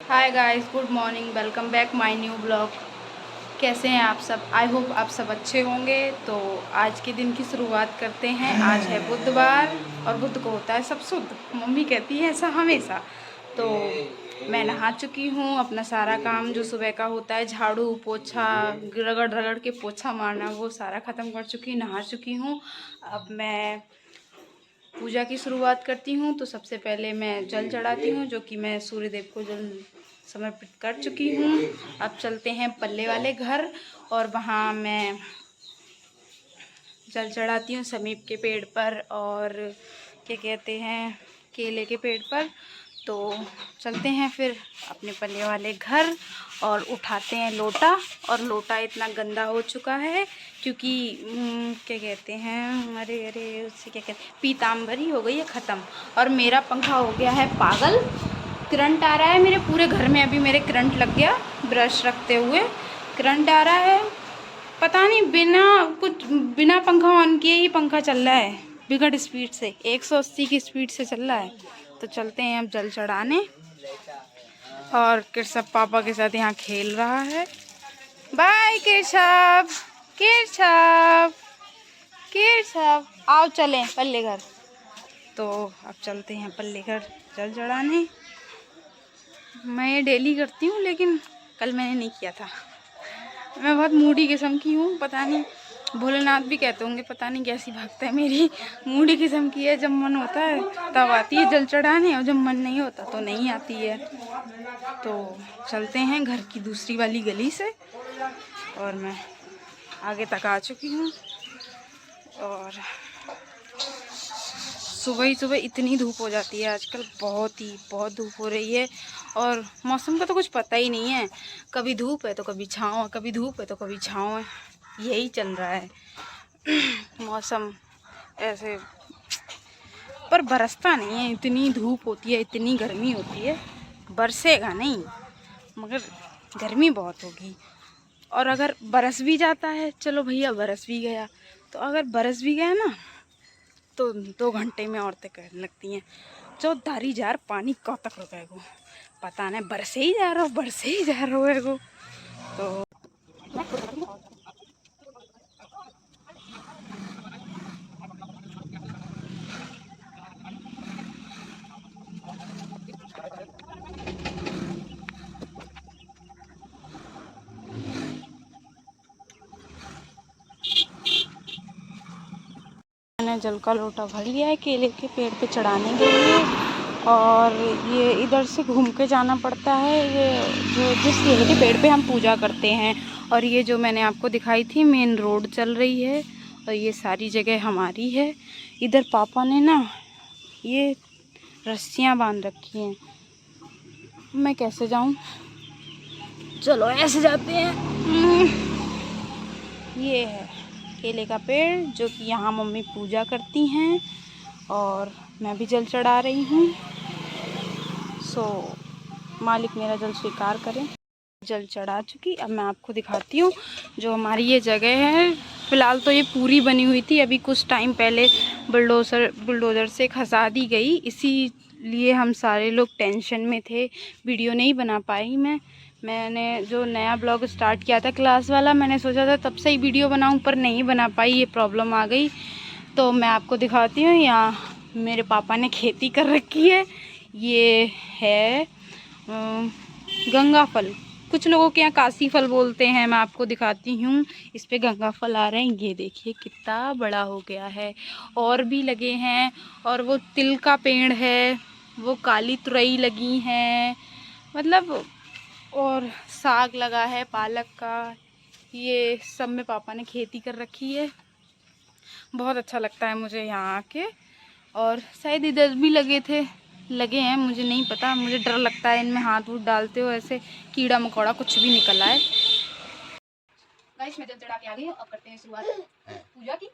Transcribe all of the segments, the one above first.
Hi guys, good morning. Welcome back my new blog. कैसे हैं आप सब? आई होप आप सब अच्छे होंगे। तो आज के दिन की शुरुआत करते हैं। आज है बुधवार और बुध को होता है सब शुद्ध। मम्मी कहती है ऐसा हमेशा। तो मैं नहा चुकी हूँ। अपना सारा काम जो सुबह का होता है, झाड़ू पोछा, रगड़ रगड़ के पोछा मारना, वो सारा ख़त्म कर चुकी, नहा चुकी हूँ। अब मैं पूजा की शुरुआत करती हूँ। तो सबसे पहले मैं जल चढ़ाती हूँ, जो कि मैं सूर्यदेव को जल समर्पित कर चुकी हूँ। अब चलते हैं पल्ले वाले घर और वहाँ मैं जल चढ़ाती हूँ समीप के पेड़ पर और क्या कहते हैं, केले के पेड़ पर। तो चलते हैं फिर अपने पल्ले वाले घर और उठाते हैं लोटा। और लोटा इतना गंदा हो चुका है क्योंकि क्या कहते हैं, अरे अरे उससे क्या कहते हैं, पीताम्बरी हो गई है ख़त्म। और मेरा पंखा हो गया है पागल। करंट आ रहा है मेरे पूरे घर में। अभी मेरे करंट लग गया ब्रश रखते हुए, करंट आ रहा है। पता नहीं, बिना पंखा ऑन किए ही पंखा चल रहा है बिगड़ स्पीड से, 180 की स्पीड से चल रहा है। तो चलते हैं अब जल चढ़ाने। और केशव पापा के साथ यहाँ खेल रहा है। बाय केशव, केशव, केशव, आओ चलें पल्ले घर। तो अब चलते हैं पल्ले घर जल चढ़ाने। मैं ये डेली करती हूँ लेकिन कल मैंने नहीं किया था। मैं बहुत मूडी किस्म की हूँ, पता नहीं। भोलेनाथ भी कहते होंगे पता नहीं कैसी भक्त है मेरी। मूडी किस्म की है, जब मन होता है तब आती है जल चढ़ाने, और जब मन नहीं होता तो नहीं आती है। तो चलते हैं घर की दूसरी वाली गली से। और मैं आगे तक आ चुकी हूँ। और सुबह ही सुबह इतनी धूप हो जाती है आजकल, बहुत धूप हो रही है। और मौसम का तो कुछ पता ही नहीं है, कभी धूप है तो कभी छाँव है, कभी धूप है तो कभी छाँव है, यही चल रहा है मौसम ऐसे। पर बरसता नहीं है, इतनी धूप होती है, इतनी गर्मी होती है। बरसेगा नहीं मगर गर्मी बहुत होगी। और अगर बरस भी जाता है, चलो भैया बरस भी गया, तो अगर बरस भी गया ना तो 2 घंटे में औरतें कहने लगती हैं जो धारी जार पानी कब तक रुकेगो, पता नहीं बरसे ही जा रहा हो, बरसे ही जा रहा होएगो। तो मैंने जल का लोटा भर लिया है केले के पेड़ पे चढ़ाने के लिए। और ये इधर से घूम के जाना पड़ता है, ये जो जिस केले के पेड़ पे हम पूजा करते हैं। और ये जो मैंने आपको दिखाई थी मेन रोड चल रही है, और ये सारी जगह हमारी है। इधर पापा ने ना ये रस्सियाँ बांध रखी हैं, मैं कैसे जाऊँ? चलो ऐसे जाते हैं। ये है केले का पेड़ जो कि यहाँ मम्मी पूजा करती हैं और मैं भी जल चढ़ा रही हूँ। सो मालिक मेरा जल स्वीकार करें। जल चढ़ा चुकी। अब मैं आपको दिखाती हूँ जो हमारी ये जगह है। फ़िलहाल तो ये पूरी बनी हुई थी, अभी कुछ टाइम पहले बुलडोज़र से खसा दी गई, इसीलिए हम सारे लोग टेंशन में थे, वीडियो नहीं बना पाई। मैंने जो नया ब्लॉग स्टार्ट किया था क्लास वाला, मैंने सोचा था तब से ही वीडियो बनाऊं, पर नहीं बना पाई, ये प्रॉब्लम आ गई। तो मैं आपको दिखाती हूँ, यहाँ मेरे पापा ने खेती कर रखी है। ये है गंगा फल, कुछ लोगों के यहाँ काशी फल बोलते हैं। मैं आपको दिखाती हूँ, इस पे गंगा फल आ रहे हैं। ये देखिए कितना बड़ा हो गया है, और भी लगे हैं। और वो तिल का पेड़ है, वो काली तुरई लगी हैं, मतलब। और साग लगा है पालक का। ये सब में पापा ने खेती कर रखी है। बहुत अच्छा लगता है मुझे यहाँ आके। और शायद इधर भी लगे हैं, मुझे नहीं पता। मुझे डर लगता है इनमें हाथ वूथ डालते हो, ऐसे कीड़ा मकोड़ा कुछ भी निकल आए। गाइस मैं जल चढ़ा के आ गई हूँ, अब करते हैं शुरुआत पूजा की।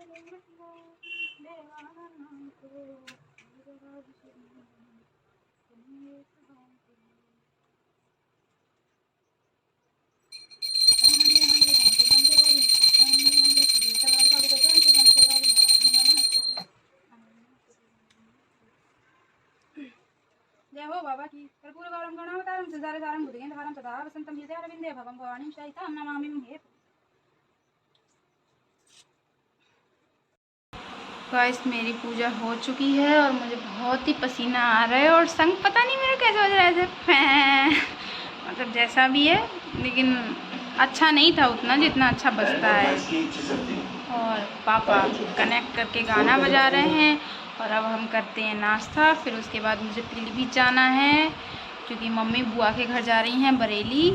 जय हो बाबा की कर्पूरगौरं गणावतारं सदारसारं बुद्धिगेन्द्रहारं सदा वसन्तं हृदयारविन्दे भवं भवानीं सहितां नमामि मुहे। गाइस मेरी पूजा हो चुकी है और मुझे बहुत ही पसीना आ रहा है और संग पता नहीं मेरा कैसे बज रहा है ऐसे मतलब जैसा भी है, लेकिन अच्छा नहीं था उतना जितना अच्छा बजता है। और पापा कनेक्ट करके गाना बजा रहे हैं और अब हम करते हैं नाश्ता। फिर उसके बाद मुझे पीलीभीत जाना है क्योंकि मम्मी बुआ के घर जा रही हैं बरेली।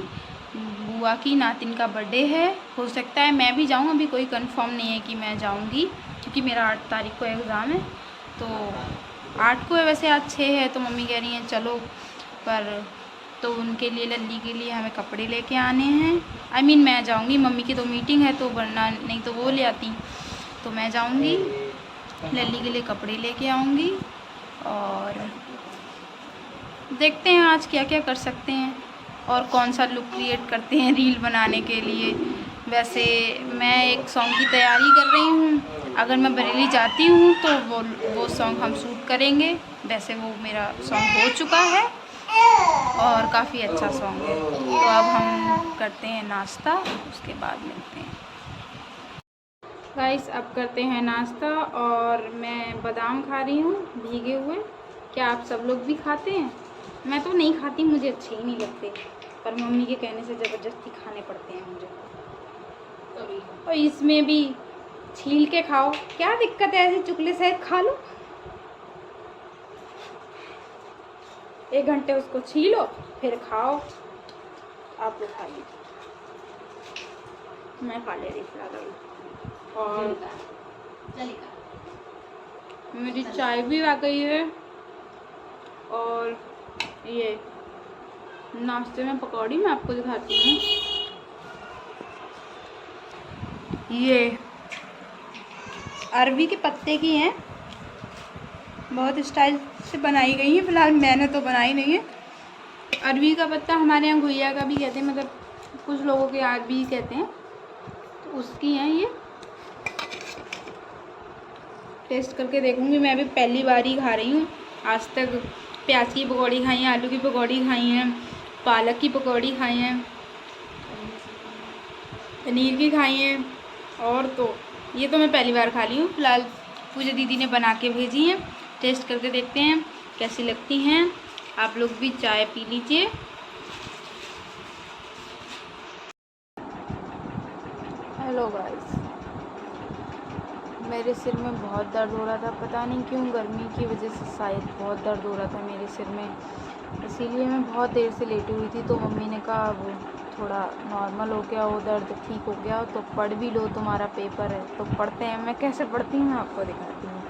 बुआ की नातिन का बर्थडे है, हो सकता है मैं भी जाऊँ, अभी कोई कंफर्म नहीं है कि मैं जाऊँगी क्योंकि मेरा 8 तारीख को एग्ज़ाम है। तो 8 को है वैसे, आज 6 है, तो मम्मी कह रही हैं चलो, पर तो उनके लिए लल्ली के लिए हमें कपड़े लेके आने हैं। मैं जाऊँगी, मम्मी की तो मीटिंग है तो वरना नहीं तो वो ले आती, तो मैं जाऊँगी लल्ली के लिए कपड़े लेके आऊँगी। और देखते हैं आज क्या क्या कर सकते हैं और कौन सा लुक क्रिएट करते हैं रील बनाने के लिए। वैसे मैं एक सॉन्ग की तैयारी कर रही हूँ, अगर मैं बरेली जाती हूँ तो वो सॉन्ग हम शूट करेंगे। वैसे वो मेरा सॉन्ग हो चुका है और काफ़ी अच्छा सॉन्ग है। तो अब हम करते हैं नाश्ता, उसके बाद मिलते हैं। गाइस अब करते हैं नाश्ता और मैं बादाम खा रही हूँ भीगे हुए। क्या आप सब लोग भी खाते हैं? मैं तो नहीं खाती, मुझे अच्छे ही नहीं लगते, पर मम्मी के कहने से ज़बरदस्ती खाने पड़ते हैं मुझे। और इसमें भी छील के खाओ, क्या दिक्कत है, ऐसे चुकले सहित खा लो। 1 घंटे उसको छीलो फिर खाओ। आप लोग खा लीजिए, मैं खा ले रही फिलहाल। और मेरी चाय भी आ गई है और ये नाश्ते में पकौड़ी मैं आपको दिखाती हूँ। ये अरबी के पत्ते की हैं, बहुत स्टाइल से बनाई गई हैं। फिलहाल मैंने तो बनाई नहीं है। अरबी का पत्ता हमारे यहाँ घुइया का भी कहते हैं, मतलब कुछ लोगों के यहाँ भी कहते हैं, तो उसकी हैं ये। टेस्ट करके देखूँगी, मैं अभी पहली बार ही खा रही हूँ। आज तक प्याज की पकौड़ी खाई है, आलू की पकौड़ी खाई हैं, पालक की पकौड़ी खाई हैं, पनीर की खाई हैं, और तो ये तो मैं पहली बार खा रही हूँ। फिलहाल पूजा दीदी ने बना के भेजी हैं, टेस्ट करके देखते हैं कैसी लगती हैं। आप लोग भी चाय पी लीजिए। हेलो गाइस, मेरे सिर में बहुत दर्द हो रहा था, पता नहीं क्यों, गर्मी की वजह से शायद बहुत दर्द हो रहा था मेरे सिर में, इसीलिए मैं बहुत देर से लेटी हुई थी। तो मम्मी ने कहा अब थोड़ा नॉर्मल हो गया, वो दर्द ठीक हो गया तो पढ़ भी लो, तुम्हारा पेपर है। तो पढ़ते हैं। मैं कैसे पढ़ती हूँ आपको दिखाती हूँ।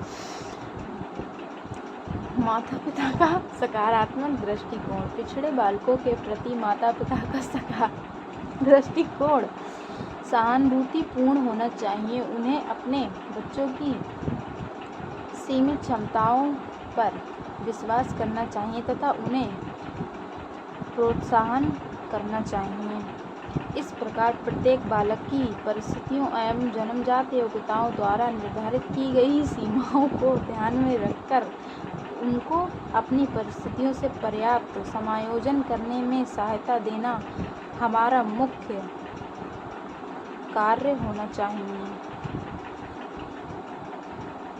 माता पिता का सकारात्मक दृष्टिकोण, पिछड़े बालकों के प्रति माता पिता का सकारात्मक दृष्टिकोण सहानुभूतिपूर्ण होना चाहिए। उन्हें अपने बच्चों की सीमित क्षमताओं पर विश्वास करना चाहिए तथा उन्हें प्रोत्साहन करना चाहिए। इस प्रकार प्रत्येक बालक की परिस्थितियों एवं जन्मजात योग्यताओं द्वारा निर्धारित की गई सीमाओं को ध्यान में रखकर उनको अपनी परिस्थितियों से पर्याप्त समायोजन करने में सहायता देना हमारा मुख्य कार्य होना चाहिए।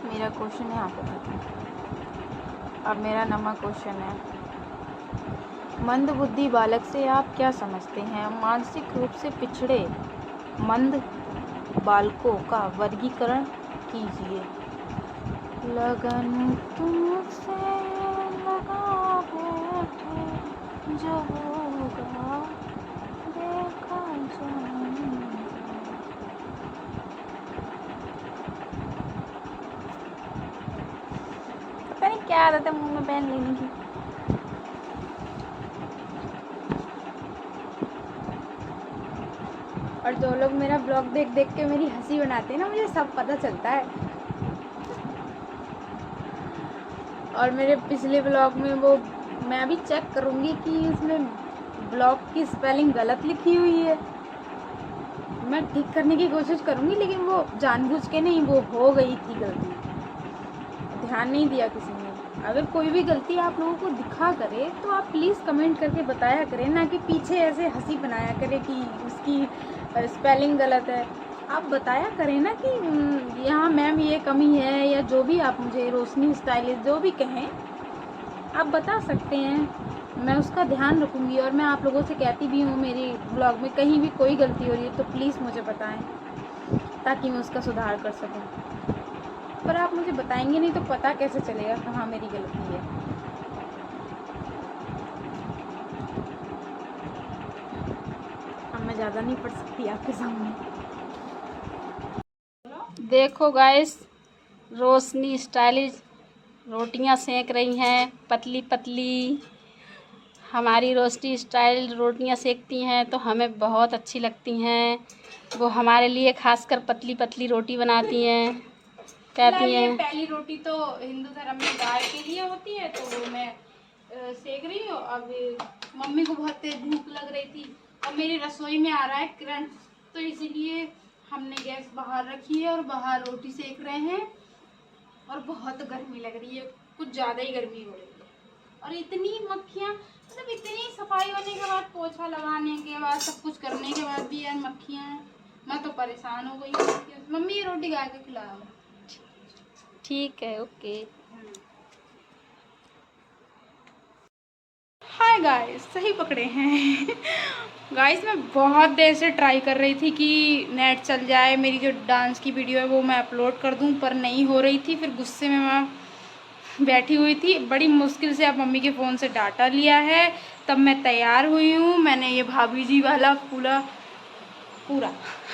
मेरा क्वेश्चन है आप बताइए। अब मेरा नवा क्वेश्चन है, मंदबुद्धि बालक से आप क्या समझते हैं? मानसिक रूप से पिछड़े मंद बालकों का वर्गीकरण कीजिए। लगन तुमसे लगा बैठे, जो होगा देखा जाएगा। पता नहीं क्या आदत है मुंह में पेन लेने की। और जो लोग मेरा ब्लॉग देख देख के मेरी हंसी बनाते हैं ना, मुझे सब पता चलता है। और मेरे पिछले ब्लॉग में वो मैं अभी चेक करूँगी कि उसमें ब्लॉग की स्पेलिंग गलत लिखी हुई है। मैं ठीक करने की कोशिश करूँगी, लेकिन वो जानबूझ के नहीं, वो हो गई थी गलती, ध्यान नहीं दिया किसी ने। अगर कोई भी गलती आप लोगों को दिखा करे तो आप प्लीज़ कमेंट करके बताया करें, ना कि पीछे ऐसे हंसी बनाया करें कि उसकी स्पेलिंग गलत है। आप बताया करें ना कि यहाँ मैम ये कमी है, या जो भी आप मुझे रोशनी स्टाइलिश जो भी कहें आप बता सकते हैं, मैं उसका ध्यान रखूँगी। और मैं आप लोगों से कहती भी हूँ, मेरी ब्लॉग में कहीं भी कोई गलती हो रही है तो प्लीज़ मुझे बताएं, ताकि मैं उसका सुधार कर सकूँ। पर आप मुझे बताएंगे नहीं तो पता कैसे चलेगा कहाँ मेरी गलती है। अब मैं ज़्यादा नहीं पढ़ सकती आपके सामने। देखो गाइस, रोशनी स्टाइलिश रोटियां सेक रही हैं, पतली पतली। हमारी रोशनी स्टाइल रोटियां सेकती हैं तो हमें बहुत अच्छी लगती हैं। वो हमारे लिए खासकर पतली पतली रोटी बनाती हैं, कहती हैं। पहली रोटी तो हिंदू धर्म में गाय के लिए होती है, तो वो मैं सेक रही हूँ। अब मम्मी को बहुत तेज भूख लग रही थी और मेरी रसोई में आ रहा है करंट, तो इसीलिए हमने गैस बाहर रखी है और बाहर रोटी सेक रहे हैं। और बहुत गर्मी लग रही है, कुछ ज़्यादा ही गर्मी हो रही है। और इतनी मक्खियाँ, मतलब इतनी सफाई होने के बाद, पोछा लगाने के बाद, सब कुछ करने के बाद भी यार मक्खियाँ हैं। मैं तो परेशान हो गई हूँ। मम्मी ये रोटी गाय को खिलाओ। ठीक है, ओके। हाय गाइस, सही पकड़े हैं। गाइस मैं बहुत देर से ट्राई कर रही थी कि नेट चल जाए, मेरी जो डांस की वीडियो है वो मैं अपलोड कर दूं, पर नहीं हो रही थी। फिर गुस्से में मैं बैठी हुई थी, बड़ी मुश्किल से अब मम्मी के फ़ोन से डाटा लिया है, तब मैं तैयार हुई हूँ। मैंने ये भाभी जी वाला पूरा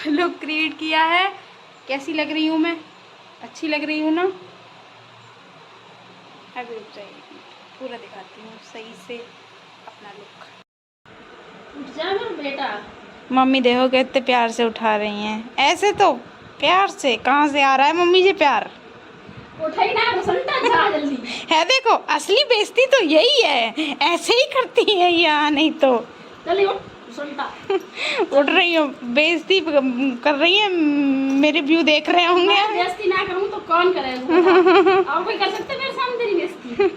लुक क्रिएट किया है। कैसी लग रही हूँ मैं? अच्छी लग रही हूँ ना? अभी रुक जाइए, पूरा दिखाती हूँ सही से अपना लुक। उठ जा मेरा बेटा। मम्मी देखो कितने प्यार से उठा रही हैं। ऐसे तो प्यार से कहाँ से आ रहा है मम्मी जी प्यार? उठाई ना, बसंता जा जल्दी। है देखो, असली बेइज्जती तो यही है, ऐसे ही करती है यहाँ, नहीं तो जल्दी उठ बसंता। उठ रही हूँ, बेइज्जती कर रही है। मेरे व्यू देख रहे होंगे। मैं बेइज्जती ना करूँ तो कौन करेगा? और कोई कर सकते मेरे सामने तेरी बेइज्जती?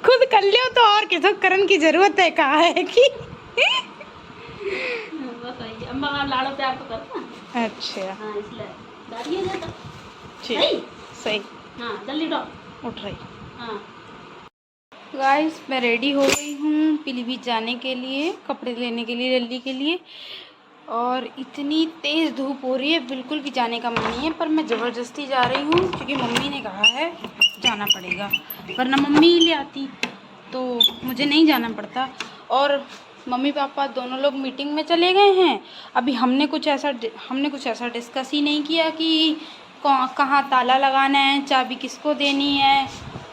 खुद कर लियो तो और किसी को करने की जरूरत है? कहा है कि बताइए, अम्मा का लाड़ो प्यार तो करता। अच्छा हाँ, इसलिए दादी जाता। ठीक, सही। हाँ जल्दी उठ रही। हाँ गाइस मैं रेडी हो गई हूँ पीलीभीत जाने के लिए, कपड़े लेने के लिए जल्दी के लिए। और इतनी तेज़ धूप हो रही है, बिल्कुल भी जाने का मन नहीं है, पर मैं ज़बरदस्ती जा रही हूँ क्योंकि मम्मी ने कहा है जाना पड़ेगा, वरना मम्मी ही ले आती तो मुझे नहीं जाना पड़ता। और मम्मी पापा दोनों लोग मीटिंग में चले गए हैं। अभी हमने कुछ ऐसा डिस्कस ही नहीं किया कि कहाँ ताला लगाना है, चाबी किसको देनी है,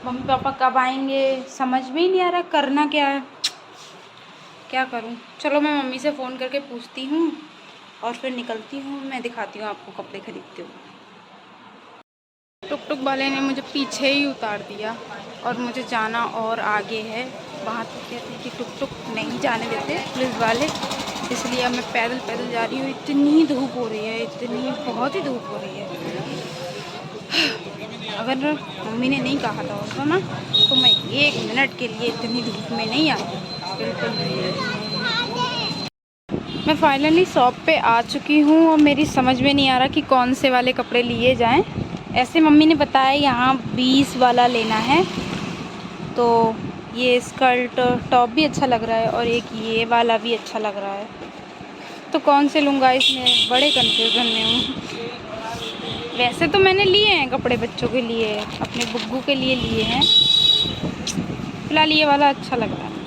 मम्मी पापा कब आएंगे, समझ में ही नहीं आ रहा करना क्या है, क्या करूं। चलो मैं मम्मी से फ़ोन करके पूछती हूँ और फिर निकलती हूँ। मैं दिखाती हूँ आपको कपड़े खरीदते हुए। टुक टुक वाले ने मुझे पीछे ही उतार दिया और मुझे जाना और आगे है। वहाँ तो कहते हैं कि टुक टुक नहीं जाने देते पुलिस वाले, इसलिए अब मैं पैदल जा रही हूँ। इतनी धूप हो रही है, इतनी बहुत ही धूप हो रही है। अगर मम्मी ने नहीं कहा था होता ना तो मैं 1 मिनट के लिए इतनी धूप में नहीं आती, बिल्कुल नहीं। मैं फाइनली शॉप पे आ चुकी हूँ और मेरी समझ में नहीं आ रहा कि कौन से वाले कपड़े लिए जाएं। ऐसे मम्मी ने बताया यहाँ 20 वाला लेना है, तो ये स्कर्ट टॉप भी अच्छा लग रहा है और एक ये वाला भी अच्छा लग रहा है, तो कौन से लूँगा इसमें बड़े कन्फ्यूज़न में हूँ। वैसे तो मैंने लिए हैं कपड़े बच्चों के लिए, अपने बुग्गू के लिए लिए हैं, फिलहाल ये वाला अच्छा लग रहा है।